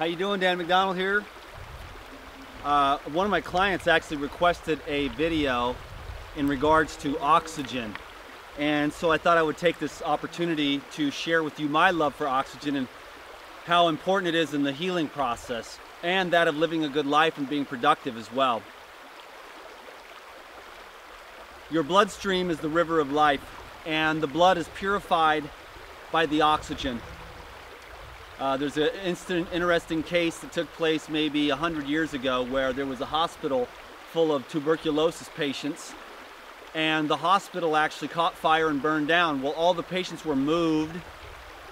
How you doing? Dan McDonald here. One of my clients actually requested a video in regards to oxygen, and so I thought I would take this opportunity to share with you my love for oxygen and how important it is in the healing process and that of living a good life and being productive as well. Your bloodstream is the river of life, and the blood is purified by the oxygen. There's an interesting case that took place maybe 100 years ago where there was a hospital full of tuberculosis patients, and the hospital actually caught fire and burned down. Well, all the patients were moved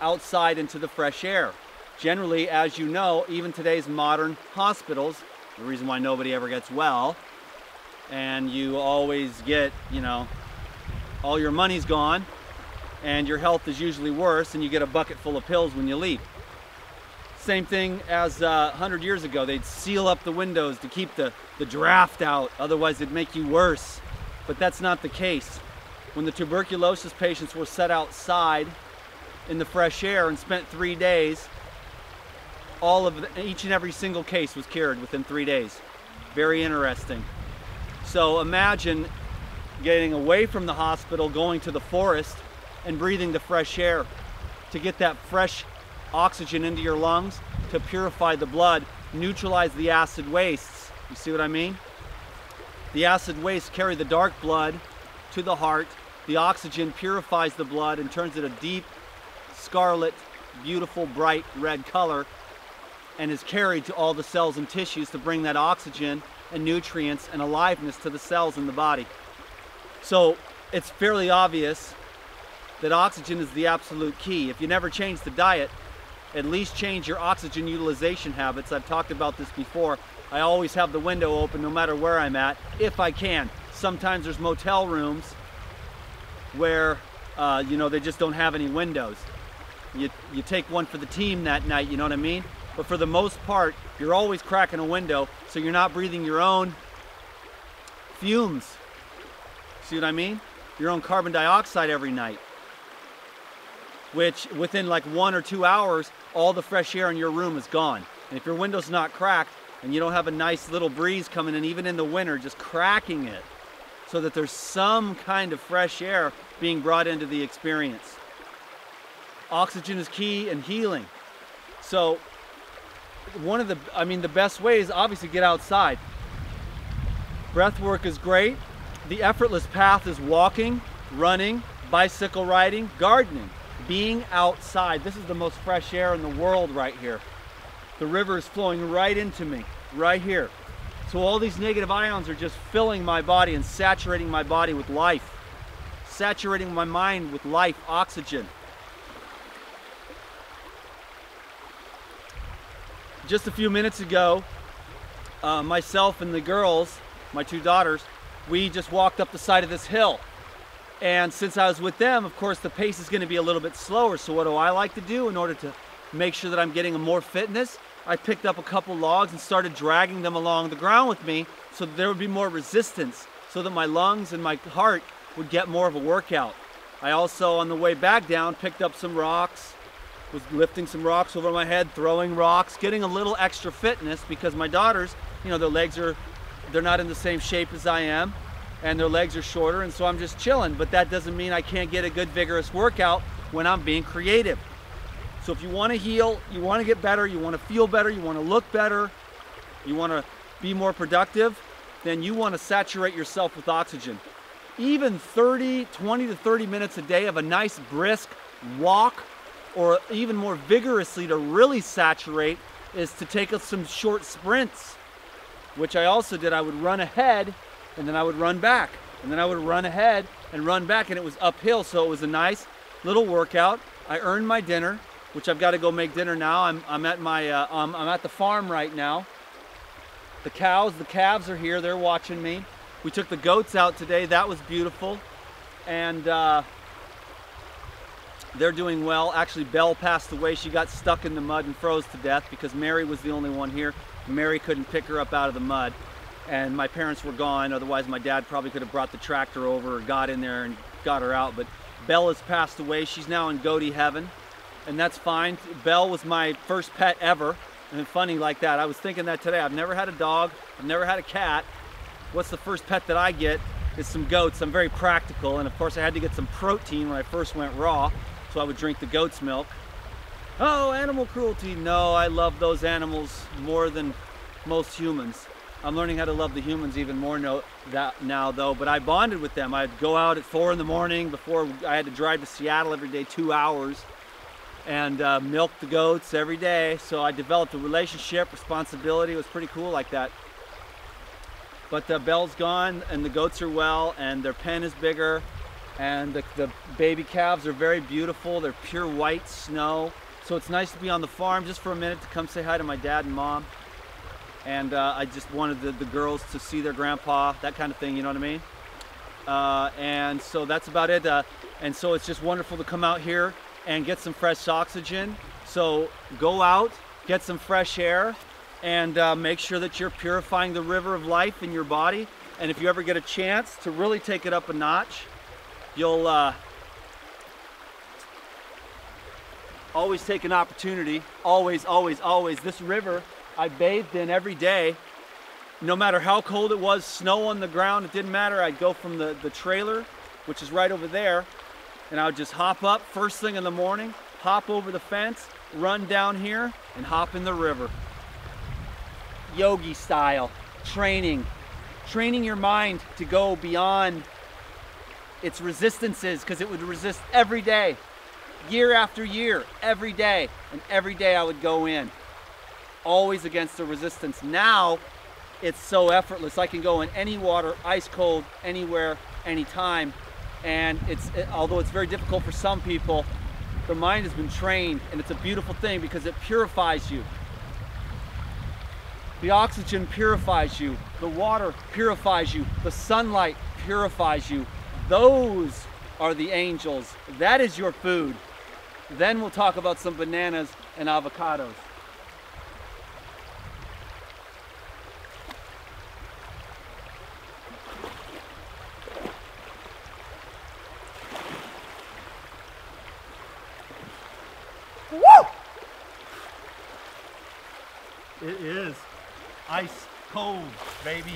outside into the fresh air. Generally, as you know, even today's modern hospitals, the reason why nobody ever gets well, and you always get, all your money's gone, and your health is usually worse, and you get a bucket full of pills when you leave. Same thing as 100 years ago. They'd seal up the windows to keep the draft out, otherwise it'd make you worse. But that's not the case. When the tuberculosis patients were set outside in the fresh air and spent 3 days, each and every single case was cured within 3 days. Very interesting. So imagine getting away from the hospital, going to the forest, and breathing the fresh air to get that fresh oxygen into your lungs to purify the blood, neutralize the acid wastes. You see what I mean? The acid wastes carry the dark blood to the heart. The oxygen purifies the blood and turns it a deep scarlet, beautiful, bright red color, and is carried to all the cells and tissues to bring that oxygen and nutrients and aliveness to the cells in the body. So it's fairly obvious that oxygen is the absolute key. If you never change the diet, at least change your oxygen utilization habits. I've talked about this before. I always have the window open no matter where I'm at, if I can. Sometimes there's motel rooms where they just don't have any windows. You take one for the team that night, you know what I mean? But for the most part, you're always cracking a window, so you're not breathing your own fumes. See what I mean? Your own carbon dioxide every night, which within like 1 or 2 hours, all the fresh air in your room is gone. And if your window's not cracked and you don't have a nice little breeze coming in, even in the winter, just cracking it so that there's some kind of fresh air being brought into the experience. Oxygen is key in healing. So the best way is obviously get outside. Breath work is great. The effortless path is walking, running, bicycle riding, gardening. Being outside. This is the most fresh air in the world right here. The river is flowing right into me, right here. So all these negative ions are just filling my body and saturating my body with life. Saturating my mind with life, oxygen. Just a few minutes ago, myself and the girls, my 2 daughters, we just walked up the side of this hill. And since I was with them, of course, the pace is going to be a little bit slower. So what do I like to do in order to make sure that I'm getting more fitness? I picked up a couple logs and started dragging them along the ground with me so that there would be more resistance, so that my lungs and my heart would get more of a workout. I also, on the way back down, picked up some rocks, was lifting some rocks over my head, throwing rocks, getting a little extra fitness because my daughters, their legs they're not in the same shape as I am, and their legs are shorter, and so I'm just chilling. But that doesn't mean I can't get a good vigorous workout when I'm being creative. So if you want to heal, you want to get better, you want to feel better, you want to look better, you want to be more productive, then you want to saturate yourself with oxygen. Even 20 to 30 minutes a day of a nice brisk walk, or even more vigorously to really saturate, is to take some short sprints, which I also did. I would run ahead and then I would run back, and then I would run ahead and run back, and it was uphill, so it was a nice little workout. I earned my dinner, which I've got to go make dinner now. I'm at the farm right now. The calves are here. They're watching me. We took the goats out today. That was beautiful, and they're doing well. Actually, Belle passed away. She got stuck in the mud and froze to death because Mary was the only one here. Mary couldn't pick her up out of the mud, and my parents were gone. Otherwise, my dad probably could have brought the tractor over or got in there and got her out. But Belle has passed away. She's now in goatee heaven, and that's fine. Belle was my first pet ever. And funny like that. I was thinking that today. I've never had a dog. I've never had a cat. What's the first pet that I get? Is some goats. I'm very practical, and of course I had to get some protein when I first went raw, so I would drink the goat's milk. Oh, animal cruelty. No, I love those animals more than most humans. I'm learning how to love the humans even more now though, but I bonded with them. I'd go out at 4 in the morning before I had to drive to Seattle every day, 2 hours, and milk the goats every day. So I developed a relationship, responsibility. It was pretty cool like that. But the Belle's gone and the goats are well, and their pen is bigger, and the baby calves are very beautiful. They're pure white snow. So it's nice to be on the farm just for a minute to come say hi to my dad and mom. And I just wanted the girls to see their grandpa, that kind of thing, you know what I mean? And so that's about it. And so it's just wonderful to come out here and get some fresh oxygen. So go out, get some fresh air, and make sure that you're purifying the river of life in your body. And if you ever get a chance to really take it up a notch, you'll always take an opportunity. Always, always, always. This river I bathed in every day. No matter how cold it was, snow on the ground, it didn't matter. I'd go from the trailer, which is right over there, and I would just hop up first thing in the morning, hop over the fence, run down here, and hop in the river. Yogi style, training your mind to go beyond its resistances, because it would resist every day, year after year, every day, and every day I would go in, always against the resistance. Now it's so effortless. I can go in any water, ice cold, anywhere, anytime, and although it's very difficult for some people, the mind has been trained, and it's a beautiful thing because it purifies you. The oxygen purifies you, the water purifies you, the sunlight purifies you. Those are the angels. That is your food. Then we'll talk about some bananas and avocados. Woo! It is ice cold, baby.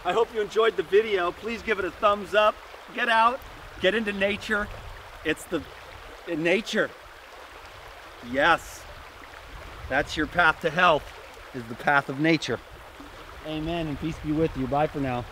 I hope you enjoyed the video. Please give it a thumbs up. Get out, get into nature. It's in nature. Yes, that's your path to health, is the path of nature. Amen, and peace be with you. Bye for now.